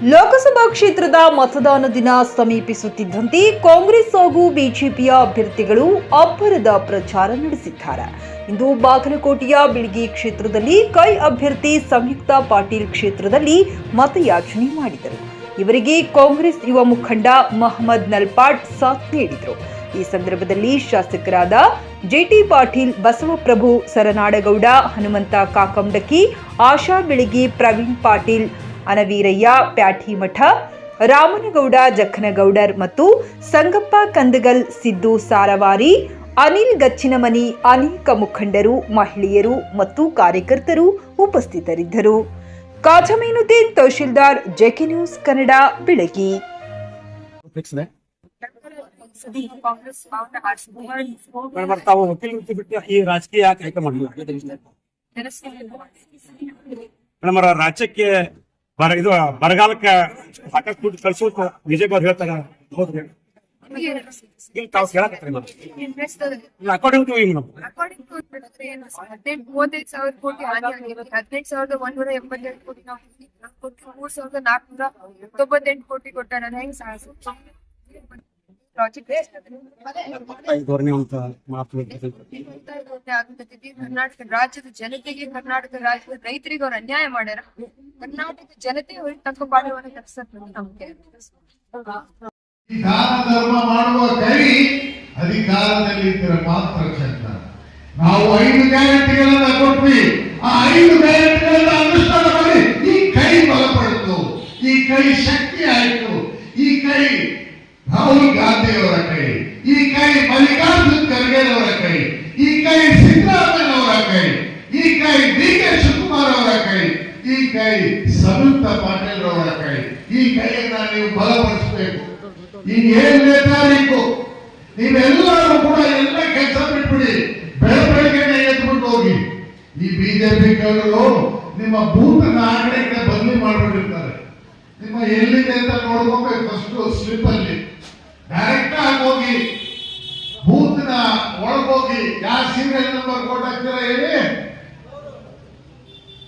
ಲೋಕಸಭಾ ಕ್ಷೇತ್ರದ ಮತದಾನ ದಿನ ಸಮೀಪಿಸುತ್ತಿದ್ದಂತೆ ಕಾಂಗ್ರೆಸ್ ಹಾಗೂ ಬಿಜೆಪಿಯ ಅಭ್ಯರ್ಥಿಗಳು ಅಬ್ಬರದ ಪ್ರಚಾರ ನಡೆಸಿದ್ದಾರೆ. ಇಂದು ಬಾಗಲಕೋಟೆಯ ಬಿಳಗಿ ಕ್ಷೇತ್ರದಲ್ಲಿ ಕೈ ಅಭ್ಯರ್ಥಿ ಸಂಯುಕ್ತ ಪಾಟೀಲ್ ಕ್ಷೇತ್ರದಲ್ಲಿ ಮತಯಾಚನೆ ಮಾಡಿದರು. ಇವರಿಗೆ ಕಾಂಗ್ರೆಸ್ ಯುವ ಮುಖಂಡ ಮಹಮ್ಮದ್ ನಲ್ಪಾಡ್ ಸಾಥ್ ನೀಡಿದರು. ಈ ಸಂದರ್ಭದಲ್ಲಿ ಶಾಸಕರಾದ ಜೆಟಿ ಪಾಟೀಲ್, ಬಸವಪ್ರಭು ಸರನಾಡಗೌಡ, ಹನುಮಂತ ಕಾಕಂಡಕಿ, ಆಶಾ ಬಿಳಗಿ, ಪ್ರವೀಣ್ ಪಾಟೀಲ್, ಅನವೀರಯ್ಯ ಪ್ಯಾಠಿಮಠ, ರಾಮನಗೌಡ ಜಕ್ಕನಗೌಡರ್ ಮತ್ತು ಸಂಗಪ್ಪ ಕಂದಗಲ್, ಸಿದ್ದು ಸಾರವಾರಿ, ಅನಿಲ್ ಗಚ್ಚಿನಮನಿ, ಅನೇಕ ಮುಖಂಡರು, ಮಹಿಳೆಯರು ಮತ್ತು ಕಾರ್ಯಕರ್ತರು ಉಪಸ್ಥಿತರಿದ್ದರು. ಕಾಜಮೀನುದ್ದೀನ್, ತಹಶೀಲ್ದಾರ್, ಜೆಕೆ ನ್ಯೂಸ್ ಕನ್ನಡ, ಬಿಳಗಿ. ತಾವು ವಕೀಲ ವೃತ್ತಿ ಬಿಟ್ಟು ಈ ರಾಜಕೀಯ ಯಾಕೆ ಆಯ್ಕೆ ಮಾಡಲಿಲ್ಲ? ಮೇಡಮ್, ರಾಜ್ಯಕ್ಕೆ ಇದು ಬರಗಾಲಕ್ಕೆ ಸಾಕಷ್ಟು ದುಡ್ಡು ಕಳಿಸೋದು ಬಿಜೆಪಿ ಅವ್ರು ಹೇಳ್ತಾರೆ. ಹೌದ್ರಿ, ತಾವು ಹೇಳಕತ್ರಿ ಅಕಾರ್ಡಿಂಗ್ ಟು ಮೇಡಮ್ 35,000 ಕೋಟಿ ಹಾನಿ ಆಗಿರೋದು 18,178 ಕೋಟಿ ನಾವು 3,498 ಕೋಟಿ ಕೊಟ್ಟಾರ. ಹೆಂಗ್ ಸಾಹಸ ಪ್ರಾಜೆಕ್ಟ್ ಕರ್ನಾಟಕ ರಾಜ್ಯದ ಜನತೆಗೆ, ಕರ್ನಾಟಕ ರಾಜ್ಯದ ರೈತರಿಗೆ ಅವ್ರು ಅನ್ಯಾಯ ಮಾಡ್ಯಾರ. ಕರ್ನಾಟಕ ಜನತೆ ತಕ್ಕ ಪಾಠವನ್ನು ತಪ್ಪಿಸಕ್ಕೆ ನಮ್ಗೆ ದಾನ ಧರ್ಮ ಮಾಡುವ ಕೈ ಅಧಿಕಾರದಲ್ಲಿ ಇದ್ದರೆ ಮಾತ್ರ ಚಂದ. ನಾವು 5 ಗ್ಯಾರಂಟಿಗಳನ್ನ ಕೊಟ್ವಿ. ಆ 5 ಗ್ಯಾರಂಟಿಗಳನ್ನ ಅನುಷ್ಠಾನ ಮಾಡಿ ಈ ಕೈ ಬಲಪಡಿತು, ಈ ಕೈ ಶಕ್ತಿ ಆಯಿತು. ಈ ಕೈ ರಾಹುಲ್ ಗಾಂಧಿಯವರ ಕೈ, ಈ ಕೈ ಮಲ್ಲಿಕಾರ್ಜುನ್ ಖರ್ಗೆ ಅವರ ಕೈ, ಈ ಕೈ ಸಿದ್ದರಾಮಯ್ಯನವರ ಕೈ, ಈ ಕೈ ಡಿ.ಕೆ. ಶಿವಕುಮಾರ್ ಅವರ ಕೈ, ಈ ಕೈ ಸಂಯುಕ್ತ ಪಾಟೀಲ್ ಅವರ ಕೈ. ಈ ಕೈಯನ್ನ ನೀವು ಬಲಪಡಿಸಬೇಕು. ಈಗ 7ನೇ ತಾರೀಕು ನೀವೆಲ್ಲರೂ ಕೂಡ ಎಲ್ಲ ಕೆಲಸ ಬಿಟ್ಬಿಡಿ, ಬೆಳಗ್ಗೆ ಎದ್ಬಿಟ್ಟು ಹೋಗಿ. ಈ ಬಿಜೆಪಿ ಕಳ್ಳರು ನಿಮ್ಮ ಬೂತ್ ಆಕಡೆ ಬದಲಿ ಮಾಡ್ಬಿಟ್ಟಿರ್ತಾರೆ. ನಿಮ್ಮ ಎಲ್ಲಿದೆ ಅಂತ ನೋಡ್ಕೋಬೇಕು. ಫಸ್ಟ್ ಸ್ಲಿಪ್ ಅಲ್ಲಿ ಡೈರೆಕ್ಟ್ ಆಗಿ ಹೋಗಿ ಬೂತ್ ನ ಒಳಗೋಗಿ ಯಾವ ಸೀರಿಯಲ್ ನಂಬರ್ ಕೊಟ್ಟು ಹಾಕ್ತೀರಾ ಹೇಳಿ.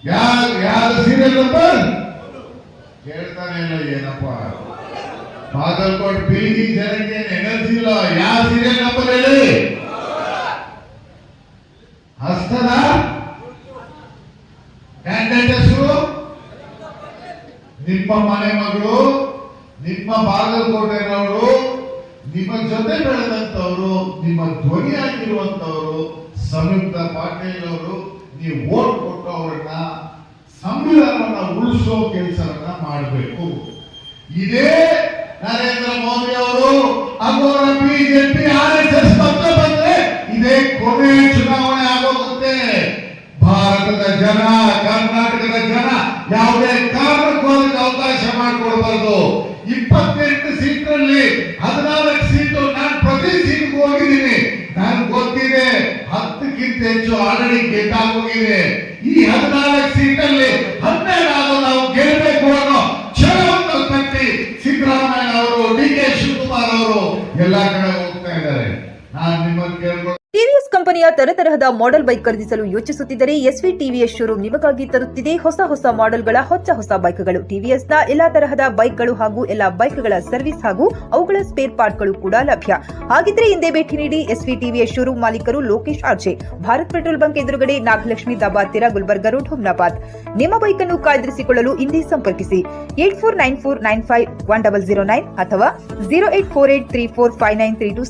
ಯಾವ ಸೀರಿಯಲ್ ನಂಬರ್ ಕೇಳ್ತಾನೆ ಇಲ್ಲ. ಏನಪ್ಪ ಬಾಗಲಕೋಟೆ ಬಿಳಗಿ ಜನಕ್ಕೆ ಎನರ್ಜಿ ಇಲ್ಲ. ಯಾವ ಸೀರಿಯಲ್ ನಂಬರ್ ಹೇಳಿ. ಹಸ್ತದ ಕ್ಯಾಂಡಿಡೇಟ್ ಹೆಸರು, ನಿಮ್ಮ ಮನೆ ಮಗಳು, ನಿಮ್ಮ ಬಾಗಲಕೋಟೆನವರು, ನಿಮ್ಮ ಜೊತೆ ಬೆಳೆದಂತವರು, ನಿಮ್ಮ ಧ್ವನಿ ಆಗಿರುವಂತವರು ಸಂಯುಕ್ತ ಪಾಟೀಲ್ ಅವರು. ನೀವು ವೋಟ್ ಕೊಟ್ಟು ಅವರನ್ನ ಸಂವಿಧಾನವನ್ನ ಉಳಿಸೋ ಕೆಲಸವನ್ನ ಮಾಡಬೇಕು. ಇದೇ ನರೇಂದ್ರ ಮೋದಿ ಅವರು ಅವರ ಬಿಜೆಪಿ RSS ಪಕ್ಷ ಬಂದ್ರೆ ಇದೇ ಕೊನೆ ಚುನಾವಣೆ ಆಗೋಗುತ್ತೆ. ಭಾರತದ ಜನ, ಕರ್ನಾಟಕದ ಜನ ಯಾವುದೇ ಕಾರಣಕ್ಕೂ ಅದಕ್ಕೆ ಅವಕಾಶ ಮಾಡಿಕೊಡ್ಬಾರ್ದು. 28 ಸೀಟ್ನಲ್ಲಿ 14 ಸೀಟು ನಾನು ಪ್ರತಿ ಸೀಟ್ಗೂ ಹೋಗಿದ್ದೀನಿ. ನನ್ಗೆ ಗೊತ್ತಿದೆ 10ಕ್ಕಿಂತ ಹೆಚ್ಚು ಆಲ್ರೆಡಿ ಗೆದ್ದಾಗೋಗಿದೆ. ಈ 14 ಸೀಟಲ್ಲಿ 12 ಆದರೂ ನಾವು ಗೆಲ್ಲಬೇಕು ಅನ್ನೋ ಛಲವನ್ನು ಕಟ್ಟಿ ಸಿದ್ದರಾಮಯ್ಯ ಅವರು, ಡಿ.ಕೆ. ಶಿವಕುಮಾರ್ ಅವರು ಎಲ್ಲಾ ಕಡೆ ಹೋಗ್ತಾ ಇದ್ದಾರೆ. ನಾನು ನಿಮ್ಮನ್ನು ಕೇಳ್ಕೊಂಡು ಟಿವಿಎಸ್ ಕಂಪನಿಯ ತರತರಹದ ಮಾಡೆಲ್ ಬೈಕ್ ಖರೀದಿಸಲು ಯೋಚಿಸುತ್ತಿದ್ದರೆ ಎಸ್ವಿ ಟಿವಿಎಸ್ ಶೋರೂಮ್ ನಿಮಗಾಗಿ ತರುತ್ತಿದೆ ಹೊಸ ಮಾಡೆಲ್ಗಳ ಹೊಸ ಬೈಕ್ಗಳು. ಟಿವಿಎಸ್ನ ಎಲ್ಲಾ ತರಹದ ಬೈಕ್ಗಳು ಹಾಗೂ ಎಲ್ಲಾ ಬೈಕ್ಗಳ ಸರ್ವಿಸ್ ಹಾಗೂ ಅವುಗಳ ಸ್ಪೇರ್ ಪಾರ್ಟ್ಗಳು ಕೂಡ ಲಭ್ಯ. ಹಾಗಿದ್ರೆ ಹಿಂದೆ ಭೇಟಿ ನೀಡಿ. ಎಸ್ವಿ ಟಿವಿಎಸ್ ಶೋರೂಮ್ ಮಾಲೀಕರು Lokesh RJ, Bharat petrol bunk ಎದುರುಗಡೆ, ನಾಗಲಕ್ಷ್ಮಿ ದಾಬಾ ಹತ್ತಿರ, ಗುಲ್ಬರ್ಗಾ ರೋಡ್, ಹುಮ್ನಾಬಾದ್. ನಿಮ್ಮ ಬೈಕ್ ಅನ್ನು ಕಾಯ್ದಿರಿಸಿಕೊಳ್ಳಲು ಹಿಂದೆ ಸಂಪರ್ಕಿಸಿ 8494951009 ಅಥವಾ 0848345932.